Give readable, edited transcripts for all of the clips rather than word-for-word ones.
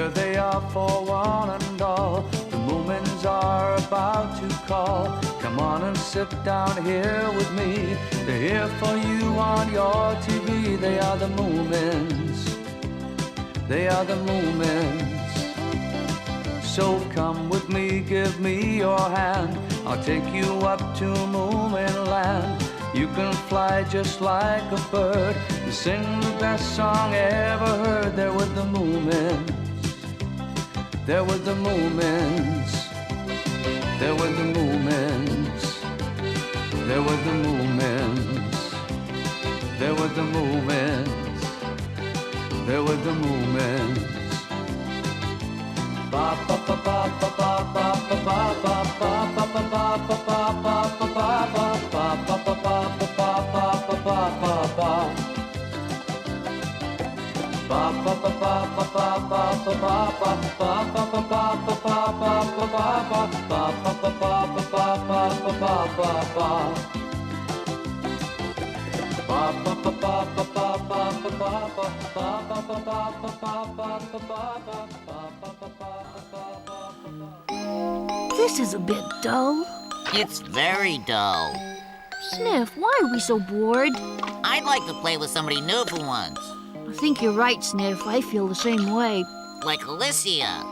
Here they are for one and all. The Moomins are about to call. Come on and sit down here with me. They're here for you on your TV. They are the Moomins. They are the Moomins. So come with me, give me your hand. I'll take you up to Moomin land. You can fly just like a bird and sing the best song ever heard. They're with the Moomins. They're with the Moomins. They're with the Moomins. They're with the Moomins. They're with the Moomins. They're with the Moomins. Ba ba ba ba ba ba ba ba ba ba ba ba ba ba ba ba This is a bit dull. It's very dull. Sniff, why are we so bored? I'd like to play with somebody new for once. I think you're right, Sniff. I feel the same way. Like Alicia.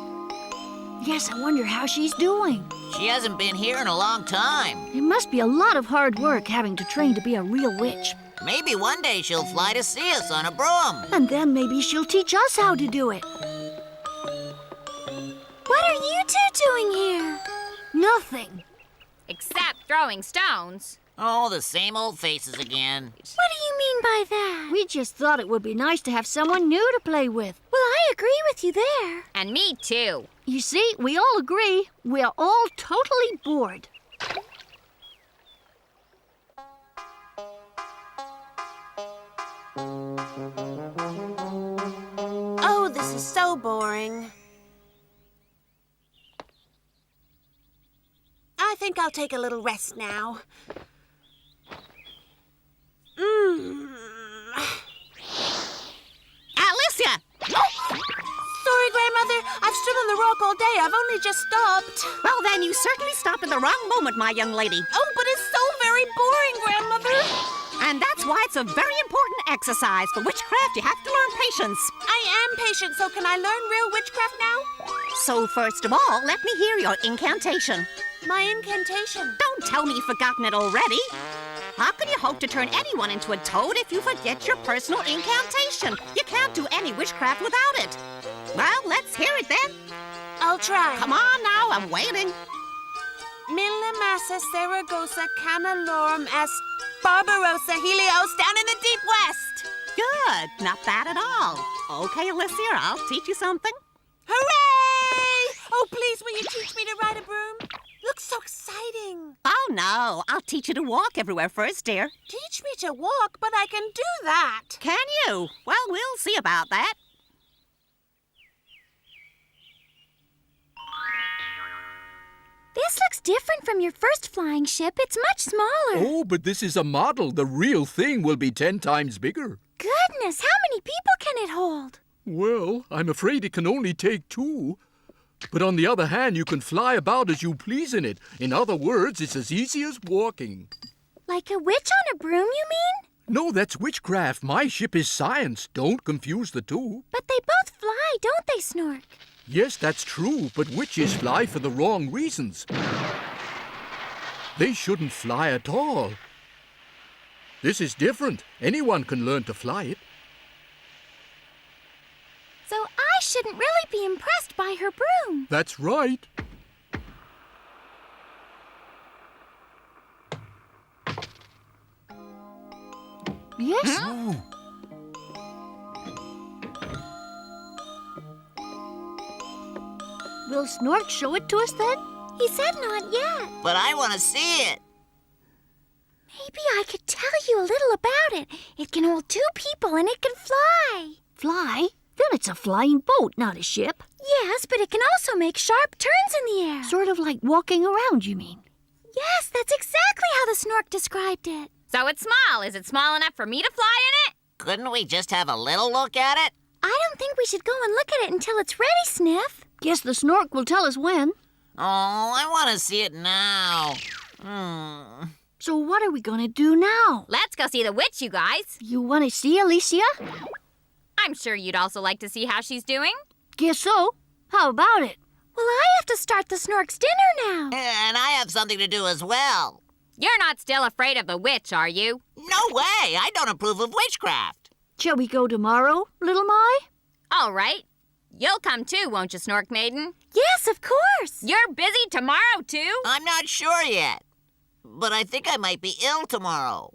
Yes, I wonder how she's doing. She hasn't been here in a long time. It must be a lot of hard work having to train to be a real witch. Maybe one day she'll fly to see us on a broom. And then maybe she'll teach us how to do it. What are you two doing here? Nothing. Except throwing stones. Oh, the same old faces again. What do you mean by that? We just thought it would be nice to have someone new to play with. Well, I agree with you there. And me too. You see, we all agree. We are all totally bored. Oh, this is so boring. I think I'll take a little rest now. Alicia! Sorry, Grandmother. I've stood on the rock all day. I've only just stopped. Well, then you certainly stopped at the wrong moment, my young lady. Oh, but it's so very boring, Grandmother. And that's why it's a very important exercise. For witchcraft, you have to learn patience. I am patient, so can I learn real witchcraft now? So first of all, let me hear your incantation. My incantation. Don't tell me you've forgotten it already. How can you hope to turn anyone into a toad if you forget your personal incantation? You can't do any witchcraft without it. Well, let's hear it then. I'll try. Come on now, I'm waiting. Milla massa Saragossa Canalorum est Barbarossa Helios down in the deep west. Good, not bad at all. Okay, Alicia, I'll teach you something. Hooray! Oh, please, will you teach me to ride a broom? Looks so exciting. Oh, no, I'll teach you to walk everywhere first, dear. Teach me to walk, but I can do that. Can you? Well, we'll see about that. This looks different from your first flying ship. It's much smaller. Oh, but this is a model. The real thing will be 10 times bigger. Goodness, how many people can it hold? Well, I'm afraid it can only take 2. But on the other hand, you can fly about as you please in it. In other words, it's as easy as walking. Like a witch on a broom, you mean? No, that's witchcraft. My ship is science. Don't confuse the two. But they both fly, don't they, Snork? Yes, that's true, but witches fly for the wrong reasons. They shouldn't fly at all. This is different. Anyone can learn to fly it. So I shouldn't really be impressed by her broom. That's right. Yes? Will Snork show it to us then? He said not yet. But I want to see it. Maybe I could tell you a little about it. It can hold 2 people and it can fly. Fly? Then it's a flying boat, not a ship. Yes, but it can also make sharp turns in the air. Sort of like walking around, you mean? Yes, that's exactly how the Snork described it. So it's small. Is it small enough for me to fly in it? Couldn't we just have a little look at it? I don't think we should go and look at it until it's ready, Sniff. Guess the Snork will tell us when. Oh, I want to see it now. So what are we gonna do now? Let's go see the witch, you guys. You wanna see Alicia? I'm sure you'd also like to see how she's doing. Guess so. How about it? Well, I have to start the Snork's dinner now. And I have something to do as well. You're not still afraid of the witch, are you? No way! I don't approve of witchcraft. Shall we go tomorrow, little Mai? All right. You'll come too, won't you, Snork Maiden? Yes, of course. You're busy tomorrow too? I'm not sure yet. But I think I might be ill tomorrow.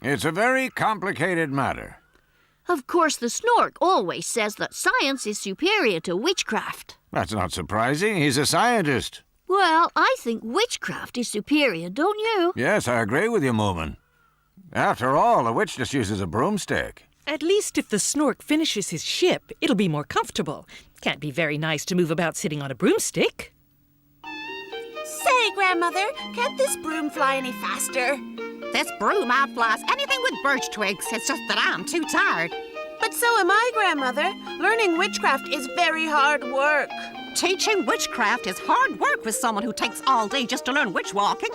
It's a very complicated matter. Of course, the Snork always says that science is superior to witchcraft. That's not surprising. He's a scientist. Well, I think witchcraft is superior, don't you? Yes, I agree with you, Moomin. After all, a witch just uses a broomstick. At least if the Snork finishes his ship, it'll be more comfortable. Can't be very nice to move about sitting on a broomstick. Say, Grandmother, can't this broom fly any faster? This broom outflies anything with birch twigs. It's just that I'm too tired. But so am I, Grandmother. Learning witchcraft is very hard work. Teaching witchcraft is hard work with someone who takes all day just to learn witch walking.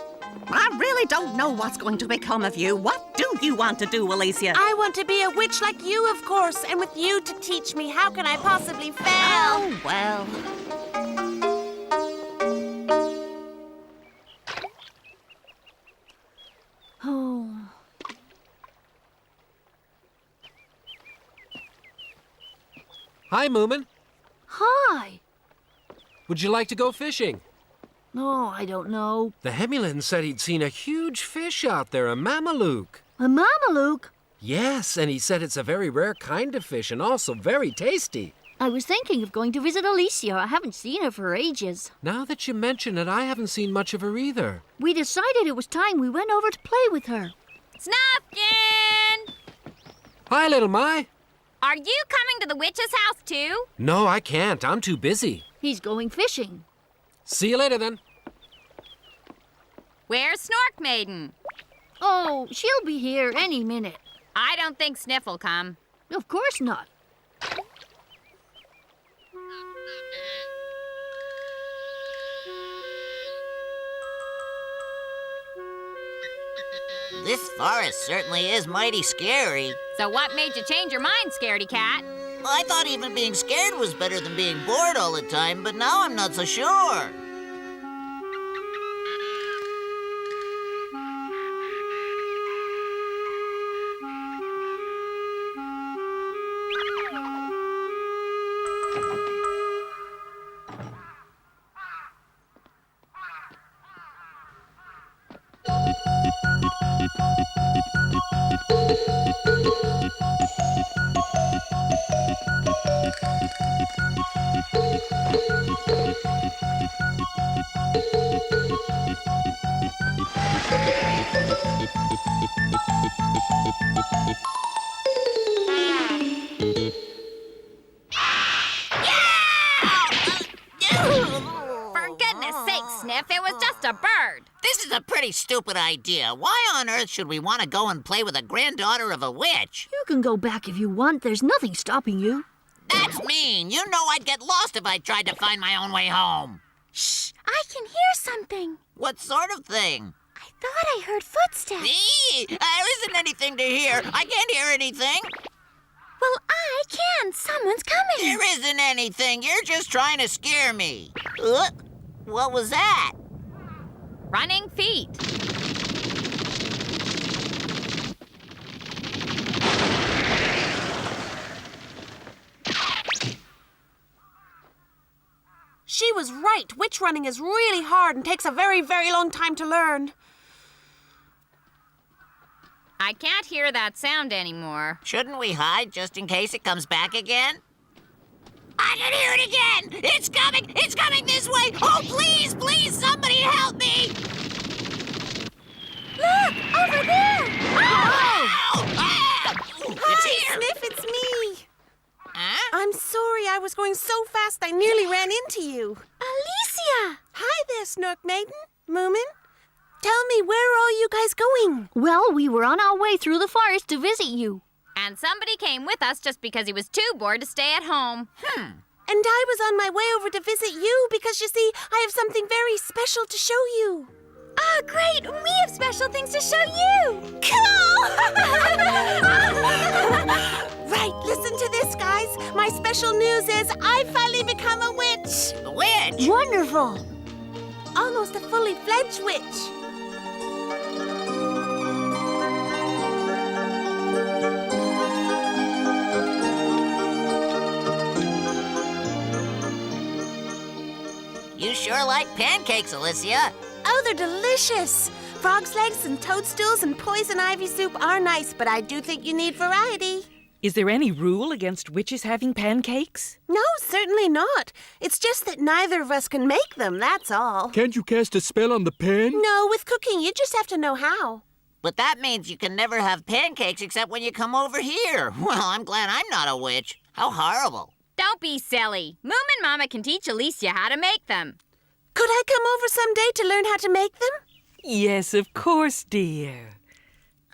I really don't know what's going to become of you. What do you want to do, Alicia? I want to be a witch like you, of course, and with you to teach me. How can I possibly fail? Oh, well. Oh. Hi, Moomin. Hi. Would you like to go fishing? Oh, I don't know. The Hemulin said he'd seen a huge fish out there, a Mameluke. A Mameluke? Yes, and he said it's a very rare kind of fish and also very tasty. I was thinking of going to visit Alicia. I haven't seen her for ages. Now that you mention it, I haven't seen much of her either. We decided it was time we went over to play with her. Snufkin! Hi, little Mai. Are you coming to the witch's house too? No, I can't. I'm too busy. He's going fishing. See you later, then. Where's Snork Maiden? Oh, she'll be here any minute. I don't think Sniff will come. Of course not. This forest certainly is mighty scary. So what made you change your mind, Scaredy Cat? I thought even being scared was better than being bored all the time, but now I'm not so sure. For goodness sake, Sniff, it was just a bird. This is a pretty stupid idea. Why on earth should we want to go and play with a granddaughter of a witch? You can go back if you want. There's nothing stopping you. That's mean. You know I'd get lost if I tried to find my own way home. Shh, I can hear something. What sort of thing? I thought I heard footsteps. There isn't anything to hear. I can't hear anything. Well, I can. Someone's coming. There isn't anything. You're just trying to scare me. What was that? Running feet. She was right. Witch running is really hard and takes a very, very long time to learn. I can't hear that sound anymore. Shouldn't we hide just in case it comes back again? I can hear it again! It's coming! It's coming this way! Oh, please, please, somebody help me! Look, over there. Oh! Ah! Ooh, it's Hi, here! Sniff, it's me. Huh? I'm sorry, I was going so fast I nearly ran into you. Alicia. Hi there, Snork Maiden. Moomin. Tell me, where are all you guys going? Well, we were on our way through the forest to visit you. And somebody came with us just because he was too bored to stay at home. And I was on my way over to visit you because, you see, I have something very special to show you. Ah, great! We have special things to show you! Cool! Right, listen to this, guys. My special news is I've finally become a witch. A witch? Wonderful. Almost a fully fledged witch. You sure like pancakes, Alicia. Oh, they're delicious. Frog's legs and toadstools and poison ivy soup are nice, but I do think you need variety. Is there any rule against witches having pancakes? No, certainly not. It's just that neither of us can make them, that's all. Can't you cast a spell on the pan? No, with cooking, you just have to know how. But that means you can never have pancakes except when you come over here. Well, I'm glad I'm not a witch. How horrible. Don't be silly. Moomin Mama can teach Alicia how to make them. Could I come over someday to learn how to make them? Yes, of course, dear.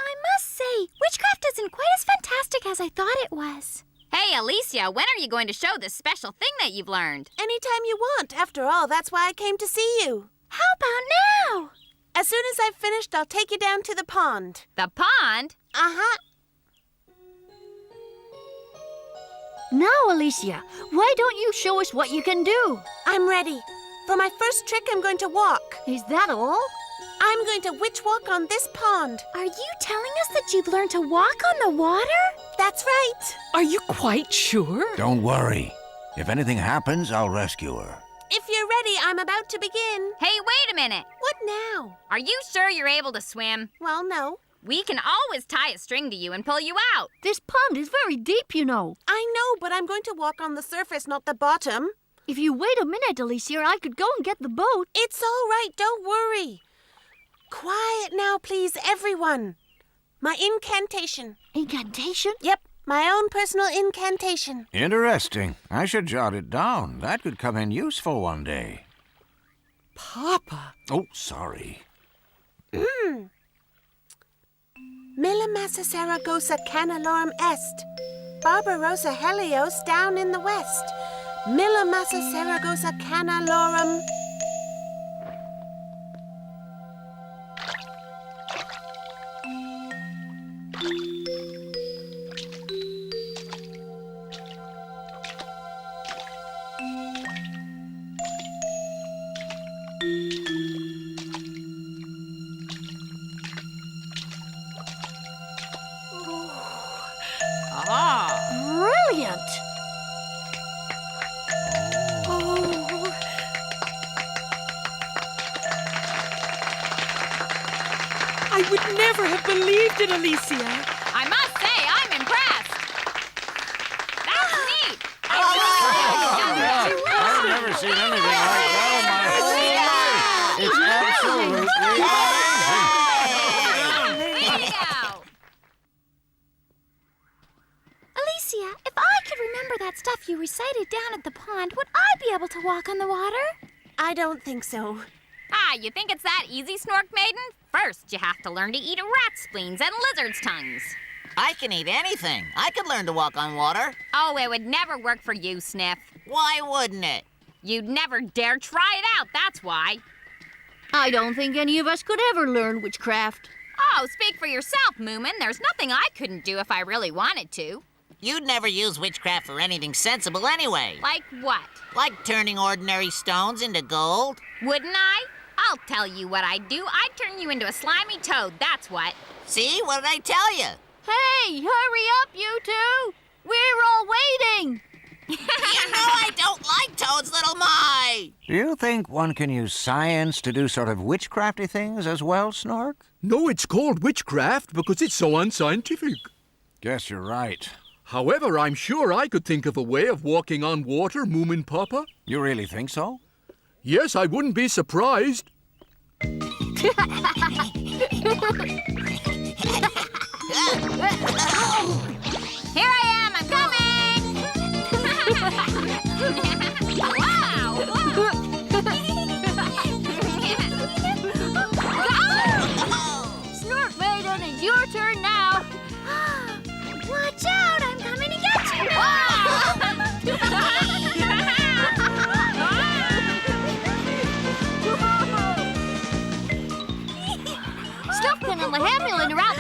I must say, witchcraft isn't quite as fantastic as I thought it was. Hey, Alicia, when are you going to show this special thing that you've learned? Anytime you want. After all, that's why I came to see you. How about now? As soon as I've finished, I'll take you down to the pond. The pond? Uh-huh. Now, Alicia, why don't you show us what you can do? I'm ready. For my first trick, I'm going to walk. Is that all? I'm going to witch walk on this pond. Are you telling us that you've learned to walk on the water? That's right. Are you quite sure? Don't worry. If anything happens, I'll rescue her. If you're ready, I'm about to begin. Hey, wait a minute. What now? Are you sure you're able to swim? Well, no. We can always tie a string to you and pull you out. This pond is very deep, you know. I know, but I'm going to walk on the surface, not the bottom. If you wait a minute, Alicia, I could go and get the boat. It's all right, don't worry. Quiet now, please, everyone. My incantation. Incantation? Yep, my own personal incantation. Interesting. I should jot it down. That could come in useful one day. Papa. Oh, sorry. Milla massa Saragossa canalorum est. Barbarossa helios down in the west. Milla massa Saragossa canalorum. Brilliant! I would never have believed it, Alicia. I must say, I'm impressed. That's neat. I've never seen anything like that in my whole life. It's absolutely amazing. Way to go. Alicia, if I could remember that stuff you recited down at the pond, would I be able to walk on the water? I don't think so. Ah, you think it's that easy, Snork Maiden? First, you have to learn to eat rat spleens and lizard's tongues. I can eat anything. I could learn to walk on water. Oh, it would never work for you, Sniff. Why wouldn't it? You'd never dare try it out, that's why. I don't think any of us could ever learn witchcraft. Oh, speak for yourself, Moomin. There's nothing I couldn't do if I really wanted to. You'd never use witchcraft for anything sensible anyway. Like what? Like turning ordinary stones into gold. Wouldn't I? I'll tell you what I'd do. I'd turn you into a slimy toad, that's what. See? What did I tell you? Hey, hurry up, you two! We're all waiting! You know I don't like toads, little my. Do you think one can use science to do sort of witchcrafty things as well, Snork? No, it's called witchcraft because it's so unscientific. Guess you're right. However, I'm sure I could think of a way of walking on water, Moomin Papa. You really think so? Yes, I wouldn't be surprised. Here I am, I'm coming! Wow! Snork Maiden, it's your turn now. Watch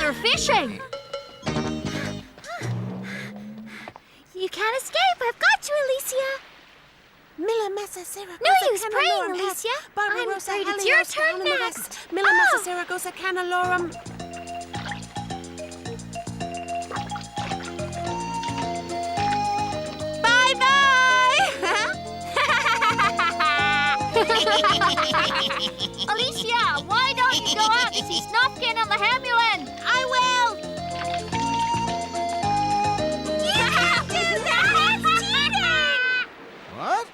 her fishing. You can't escape. I've got you, Alicia. Mila Mesa Saragosa. No use praying, Alicia. I'm afraid it's your turn next. Mila Mesa Saragosa Canalorum. Alicia, why don't you go out and see Snufkin and the Hamulan? I will. You can't do that! It's cheating! What?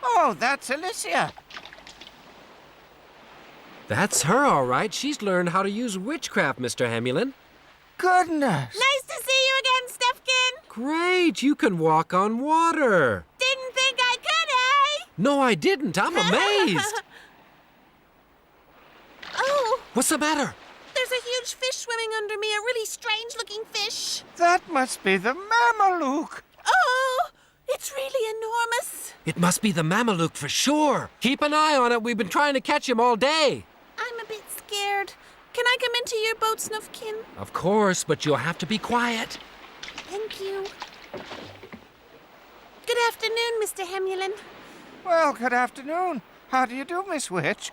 Oh, that's Alicia. That's her, all right. She's learned how to use witchcraft, Mr. Hamulin. Goodness. Nice to see you again, Snufkin. Great, you can walk on water. Didn't think I could, eh? No, I didn't. I'm amazed. Oh, What's the matter? there's a huge fish swimming under me, a really strange-looking fish. That must be the Mameluke. Oh, it's really enormous. It must be the Mameluke for sure. Keep an eye on it. We've been trying to catch him all day. I'm a bit scared. Can I come into your boat, Snufkin? Of course, but you'll have to be quiet. Thank you. Good afternoon, Mr. Hamulin. Well, good afternoon. How do you do, Miss Witch?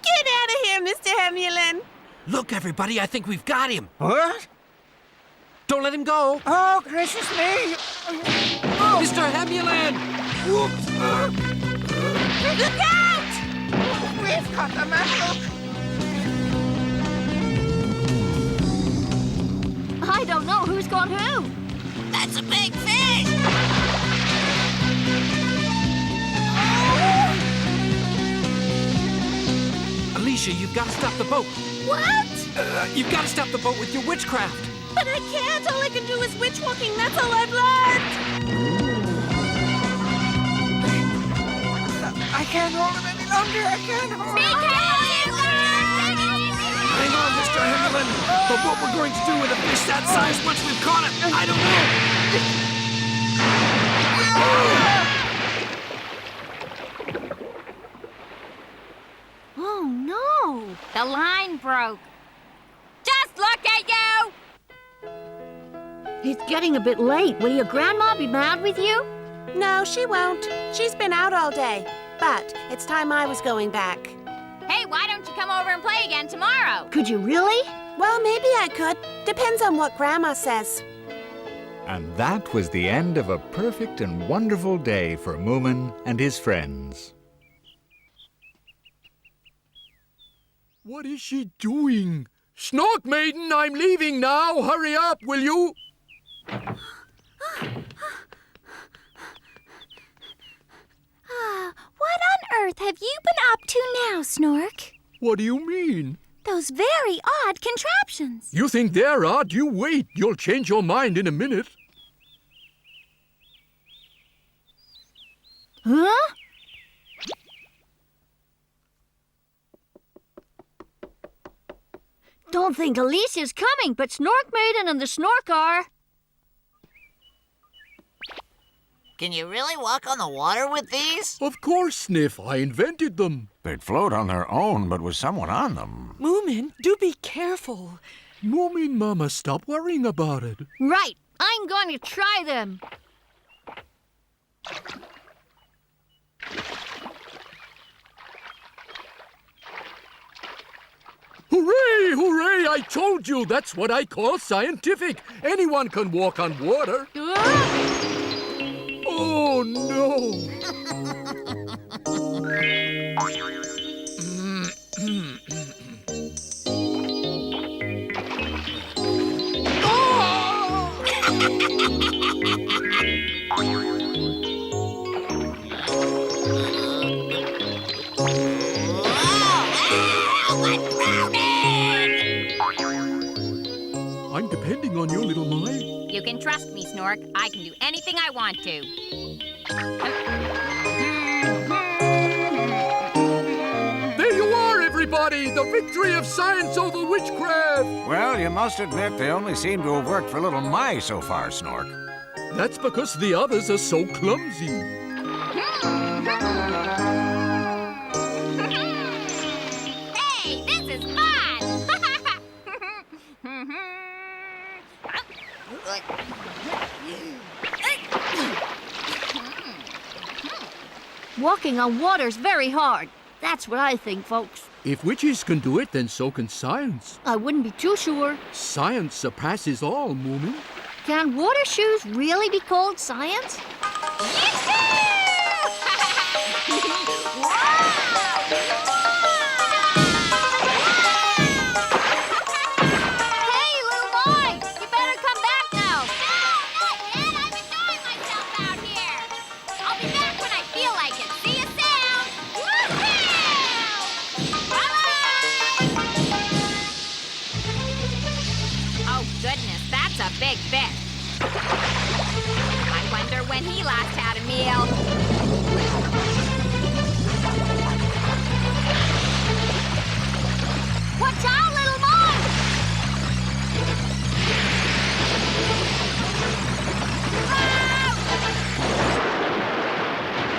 Get out of here, Mr. Hamulin. Look, everybody, I think we've got him. What? Don't let him go. Oh, gracious me. Mr. Hamulin! Whoops! Look out! We've got the Mameluke. I don't know who's got who. That's a big fish! Alicia, you've got to stop the boat. What? You've got to stop the boat with your witchcraft. But I can't. All I can do is witch walking. That's all I've learned. I can't hold him any longer. I can't hold him. Hang on, Mr. Hamulin. But what we're going to do with a fish that size once we've caught him, I don't know. Oh, no. The line broke. Just look at you! It's getting a bit late. Will your grandma be mad with you? No, she won't. She's been out all day. But it's time I was going back. Hey, why don't you come over and play again tomorrow? Could you really? Well, maybe I could. Depends on what Grandma says. And that was the end of a perfect and wonderful day for Moomin and his friends. What is she doing? Snork Maiden, I'm leaving now. Hurry up, will you? What on earth have you been up to now, Snork? What do you mean? Those very odd contraptions. You think they're odd? You wait. You'll change your mind in a minute. Huh? Don't think Alicia's coming, but Snork Maiden and the Snork are. Can you really walk on the water with these? Of course, Sniff. I invented them. They'd float on their own, but with someone on them. Moomin, do be careful. Moomin, Mama, stop worrying about it. Right. I'm going to try them. Hooray! Hooray! I told you! That's what I call scientific. Anyone can walk on water. Oh, no! I'm depending on you, little Mai. You can trust me, Snork. I can do anything I want to. There you are, everybody! The victory of science over witchcraft! Well, you must admit they only seem to have worked for little Mai so far, Snork. That's because the others are so clumsy. Hey, this is fun! walking on water's very hard. That's what I think, folks. If witches can do it, then so can science. I wouldn't be too sure. Science surpasses all, Moomin. Can water shoes really be called science? Hey, little boy! You better come back now. No, not yet. I'm enjoying myself out here. I'll be back when I feel like it. See you soon. Woohoo! Bye-bye! Oh, goodness, that's a big fish. I wonder when he last had a meal. Watch out, little boy!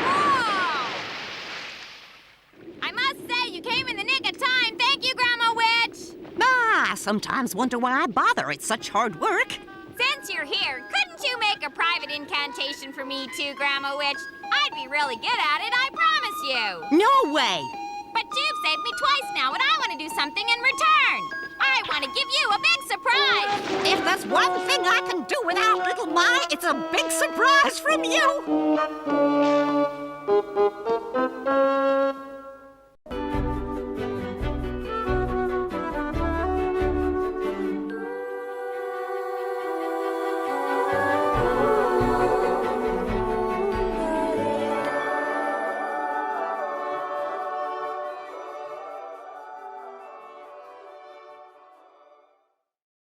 Whoa! I must say, you came in the nick of time. Thank you, Grandma Witch. I sometimes wonder why I bother. It's such hard work. Since you're here, couldn't you make a private incantation for me too, Grandma Witch? I'd be really good at it, I promise you. No way. But you've saved me twice now, and I want to do something in return. I want to give you a big surprise. If there's one thing I can do without little My, it's a big surprise from you.